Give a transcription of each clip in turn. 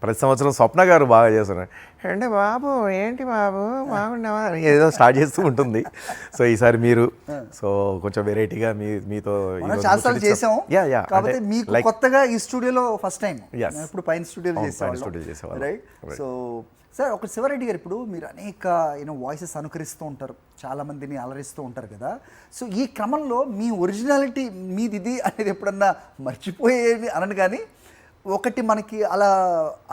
ప్రతి సంవత్సరం స్వప్న గారు బాగా చేస్తున్నారు. అంటే బాబు ఏంటి బాబు బాగున్నావా ఏదో స్టార్ట్ చేస్తూ ఉంటుంది. సో ఈసారి మీరు సో కొంచెం వెరైటీగా మీతో చాలాసార్లు చేసాం. యా కాబట్టి మీకు కొత్తగా ఈ స్టూడియోలో ఫస్ట్ టైం, ఇప్పుడు పైన స్టూడియోలో చేసేవాళ్ళం, రైట్? సో సార్, ఒక శివారెడ్డి గారు, ఇప్పుడు మీరు అనేక వాయిసెస్ అనుకరిస్తూ ఉంటారు, చాలామందిని అలరిస్తూ ఉంటారు కదా. సో ఈ క్రమంలో మీ ఒరిజినాలిటీ మీది అనేది ఎప్పుడన్నా మర్చిపోయేది అనను, కానీ ఒకటి మనకి అలా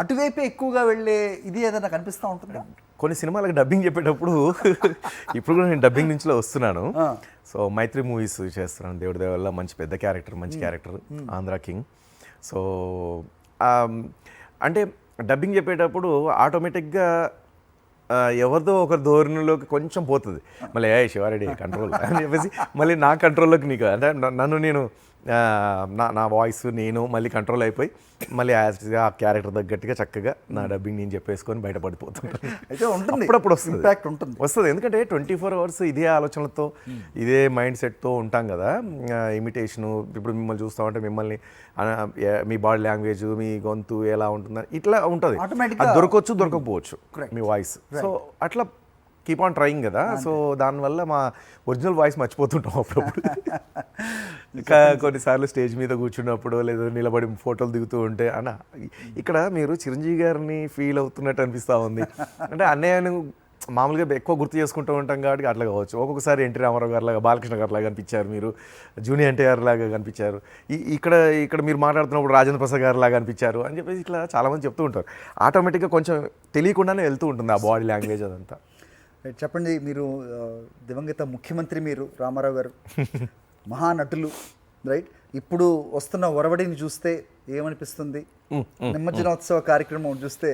అటువైపే ఎక్కువగా వెళ్ళే ఇది ఏదైనా కనిపిస్తూ ఉంటుంది? కొన్ని సినిమాలకు డబ్బింగ్ చెప్పేటప్పుడు ఇప్పుడు కూడా నేను డబ్బింగ్ నుంచిలో వస్తున్నాను. సో మైత్రి మూవీస్ చేస్తున్నాను, దేవుడి దయ వల్ల మంచి పెద్ద క్యారెక్టర్, మంచి క్యారెక్టర్, ఆంధ్ర కింగ్. సో అంటే డబ్బింగ్ చెప్పేటప్పుడు ఆటోమేటిక్గా ఎవరిదో ఒకరి ధోరణిలోకి కొంచెం పోతుంది. మళ్ళీ శివారెడ్డి కంట్రోల్ అని చెప్పేసి మళ్ళీ నా కంట్రోల్లోకి నీకు అంటే నన్ను నేను నా వాయిస్ నేను మళ్ళీ కంట్రోల్ అయిపోయి మళ్ళీ యాజ్గా ఆ క్యారెక్టర్ తగ్గట్టుగా చక్కగా నా డబ్బింగ్ నేను చెప్పేసుకొని బయటపడిపోతుంటాను. అయితే ఉంటుంది, అప్పుడప్పుడు వస్తుంది, ఇంపాక్ట్ ఉంటుంది. ఎందుకంటే 24 hours ఇదే ఆలోచనలతో ఇదే మైండ్ సెట్తో ఉంటాం కదా. ఇమిటేషను, ఇప్పుడు మిమ్మల్ని చూస్తామంటే మిమ్మల్ని మీ బాడీ లాంగ్వేజ్, మీ గొంతు ఎలా ఉంటుందని ఇట్లా ఉంటుంది. అది దొరకవచ్చు, దొరకకపోవచ్చు మీ వాయిస్. సో అట్లా కీప్ ఆన్ ట్రయింగ్ కదా. సో దానివల్ల మా ఒరిజినల్ వాయిస్ మర్చిపోతుంటాం అప్పుడప్పుడు. ఇంకా కొన్నిసార్లు స్టేజ్ మీద కూర్చున్నప్పుడు లేదా నిలబడి ఫోటోలు దిగుతూ ఉంటే అన్న ఇక్కడ మీరు చిరంజీవి గారిని ఫీల్ అవుతున్నట్టు అనిపిస్తూ ఉంది అంటే అన్నయ్యను మామూలుగా ఎక్కువ గుర్తు చేసుకుంటూ ఉంటాం కాబట్టి అట్లా కావచ్చు. ఒక్కొక్కసారి ఎన్టీ రామారావు గారు లాగా, బాలకృష్ణ గారు లాగా కనిపించారు, మీరు జూనియర్ ఎన్టీఆర్ లాగా కనిపించారు, ఇక్కడ మీరు మాట్లాడుతున్నప్పుడు రాజేంద్ర ప్రసాద్ గారు లాగా కనిపించారు అని చెప్పేసి ఇట్లా చాలామంది చెప్తూ ఉంటారు. ఆటోమేటిక్గా కొంచెం తెలియకుండానే వెళ్తూ ఉంటుంది ఆ బాడీ లాంగ్వేజ్ అదంతా. చెప్పండి, మీరు దివంగత ముఖ్యమంత్రి, మీరు రామారావు గారు మహానటులు, రైట్? ఇప్పుడు వస్తున్న ఒరవడిని చూస్తే ఏమనిపిస్తుంది? నిమజ్జనోత్సవ కార్యక్రమం చూస్తే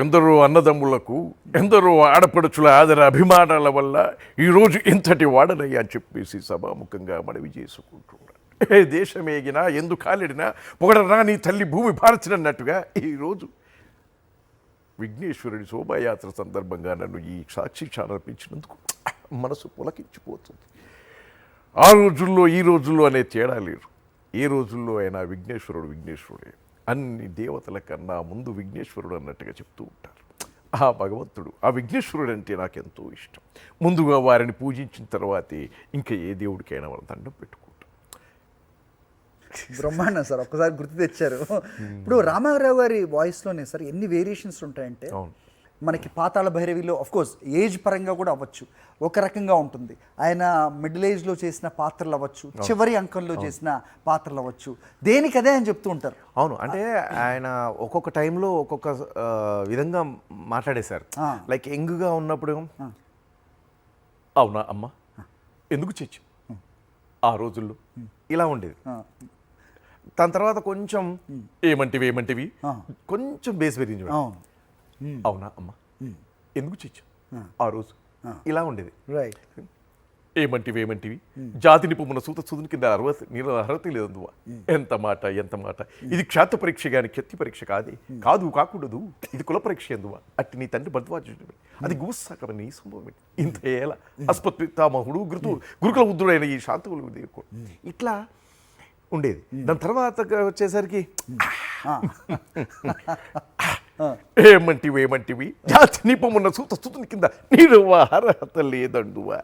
ఎందరో అన్నదమ్ములకు, ఎందరో ఆడపడుచుల ఆదర అభిమానాల వల్ల ఈరోజు ఇంతటి వాడనయ్యా అని చెప్పేసి సభాముఖంగా మనవి చేసుకుంటున్నాను. ఏ దేశమేగినా ఎందు కాలిడినా పొగడరా నీ తల్లి భూమి భారచినట్టుగా ఈరోజు విఘ్నేశ్వరుడి శోభాయాత్ర సందర్భంగా నన్ను ఈ సాక్షి ఛానల్ పెంచినందుకు మనసు పులకించిపోతుంది. ఆ రోజుల్లో ఈ రోజుల్లో అనే తేడా లేరు. ఏ రోజుల్లో అయినా విఘ్నేశ్వరుడే. అన్ని దేవతల కన్నా ముందు విఘ్నేశ్వరుడు అన్నట్టుగా చెప్తూ ఉంటారు. ఆ భగవంతుడు, ఆ విఘ్నేశ్వరుడు అంటే నాకెంతో ఇష్టం. ముందుగా వారిని పూజించిన తర్వాతే ఇంకా ఏ దేవుడికైనా వాళ్ళ దండం పెట్టుకుంటాం. బ్రహ్మాండం సార్, ఒక్కసారి గుర్తు తెచ్చారు. ఇప్పుడు రామారావు గారి వాయిస్లోనే సార్ ఎన్ని వేరియేషన్స్ ఉంటాయంటే, మనకి పాతాళ భైరవిలో కోర్స్ ఏజ్ పరంగా కూడా అవ్వచ్చు, ఒక రకంగా ఉంటుంది. ఆయన మిడిల్ ఏజ్లో చేసిన పాత్రలు అవ్వచ్చు, చివరి అంకంలో చేసిన పాత్రలు అవ్వచ్చు, దేనికదే అని చెప్తూ ఉంటారు. అవును, అంటే ఆయన ఒక్కొక్క టైంలో ఒక్కొక్క విధంగా మాట్లాడేశారు. లైక్ యంగ్గా ఉన్నప్పుడు అవునా అమ్మ ఎందుకు చచ్చు ఆ రోజుల్లో ఇలా ఉండేది. దాని తర్వాత కొంచెం ఏమంటివి కొంచెం బేస్ పెరిగింది. అవునా అమ్మ ఎందుకు చచ్చు ఆ రోజు ఇలా ఉండేది. రైట్. ఏమంటివి జాతి నిపుమున సూదుని కింద అర్హత లేదు. ఎంత మాట ఇది క్షాత పరీక్ష గాని క్షత్తి పరీక్ష కాదు కాకూడదు, ఇది కుల పరీక్ష ఎందువా అట్టి నీ తండ్రి భరద్వాజుడు అది గుమస్సాకమని సంభవం ఇంత ఏలా అస్పత్పితామహుడు గురుకుల ఉద్రుడైన ఈ శాంతవులు ఇట్లా ఉండేది. దాని తర్వాత వచ్చేసరికి ఏమంటివి జాతి నిపమున్న సూతుని కింద నీరు అర్హత లేదండువా.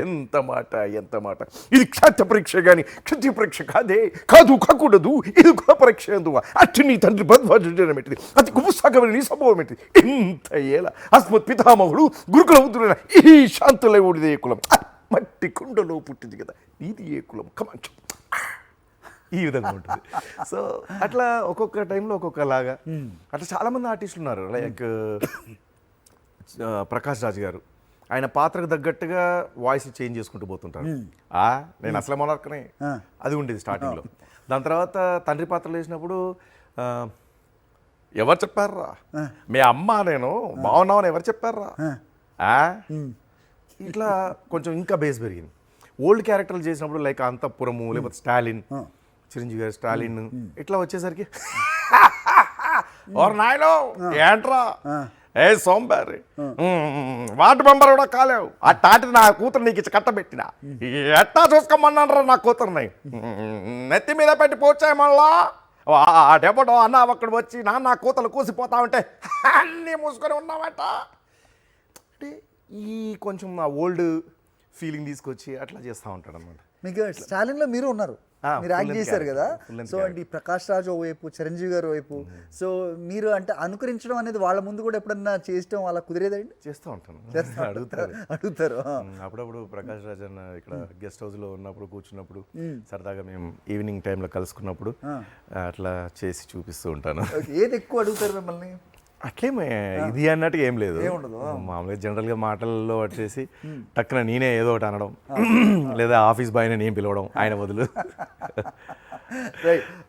ఎంత మాట ఇది క్షాత్య పరీక్ష గాని క్షత్రియ పరీక్ష కాదు కాకూడదు, ఇది కుల పరీక్ష ఎందువా అట్టి నీ తండ్రి భరద్వాజుడైన మెట్టిది అతి గుమస్సాకమని నీ సంభవం ఏంటిది ఇంత ఏలా అస్మత్ పితామహుడు గురుకుల ఉద్రుడైన ఈ శాంతులవుడిది ఏ కులం మట్టి కుండలో పుట్టింది కదా నీది ఏ కులం కమాంచ ఈ విధంగా ఉంటుంది. సో అట్లా ఒక్కొక్క టైంలో ఒక్కొక్కలాగా అట్లా చాలామంది ఆర్టిస్టులు ఉన్నారు. లైక్ ప్రకాష్ రాజ్ గారు, ఆయన పాత్రకు తగ్గట్టుగా వాయిస్ చేంజ్ చేసుకుంటూ పోతుంటారు. నేను అసలు మొనర్కనే అది ఉండేది స్టార్టింగ్లో. దాని తర్వాత తండ్రి పాత్రలు వేసినప్పుడు ఎవరు చెప్పారా మీ అమ్మ నేను బాగున్నామని ఎవరు చెప్పారా ఇట్లా కొంచెం ఇంకా బేస్ పెరిగింది. ఓల్డ్ క్యారెక్టర్లు చేసినప్పుడు లైక్ అంతఃపురము లేకపోతే స్టాలిన్, చిరంజీవి గారు స్టాలిన్ ఇట్లా వచ్చేసరికి ఓర్ నాయనో ఏంట్రా ఏ సోంబారి వార్డు మెంబర్ కూడా కాలేవు ఆ తాటి నా కూతురు నీకు ఇచ్చి కట్టబెట్టినా ఎట్టా చూసుకోమన్నారా నా కూతురుని నెత్తి మీద పెట్టి పోచాయి మళ్ళా ఆ డెబ్బటో అన్న అక్కడ వచ్చి నాన్న కూతలు కూసిపోతా ఉంటే అన్నీ మూసుకొని ఉన్నామట అంటే ఈ కొంచెం ఆ ఓల్డ్ ఫీలింగ్ తీసుకొచ్చి అట్లా చేస్తూ ఉంటాడు అనమాట. మీకు స్టాలిన్లో మీరు ఉన్నారు, మీరు యాక్ట్ చేశారు కదా. సో అంటే ఈ ప్రకాష్ రాజ్ వైపు, చిరంజీవి గారు వైపు, సో మీరు అంటే అనుకరించడం అనేది వాళ్ళ ముందు కూడా ఎప్పుడన్నా చేయడం అలా కుదిరేదండి? చేస్తూ ఉంటాను, అడుగుతారు. అప్పుడప్పుడు ప్రకాష్ రాజ్ అన్న ఇక్కడ గెస్ట్ హౌస్లో ఉన్నప్పుడు కూర్చున్నప్పుడు సరదాగా మేము ఈవినింగ్ టైంలో కలుసుకున్నప్పుడు అట్లా చేసి చూపిస్తూ ఉంటాను. ఏది ఎక్కువ అడుగుతారు మిమ్మల్ని? అట్లేమే ఇది అన్నట్టుగా ఏం లేదు, మామూలుగా జనరల్గా మాటల్లో వచ్చేసి టక్కున నేనే ఏదో ఒకటి అనడం లేదా ఆఫీస్ బాయ్ని నేను పిలవడం ఆయన బదులు.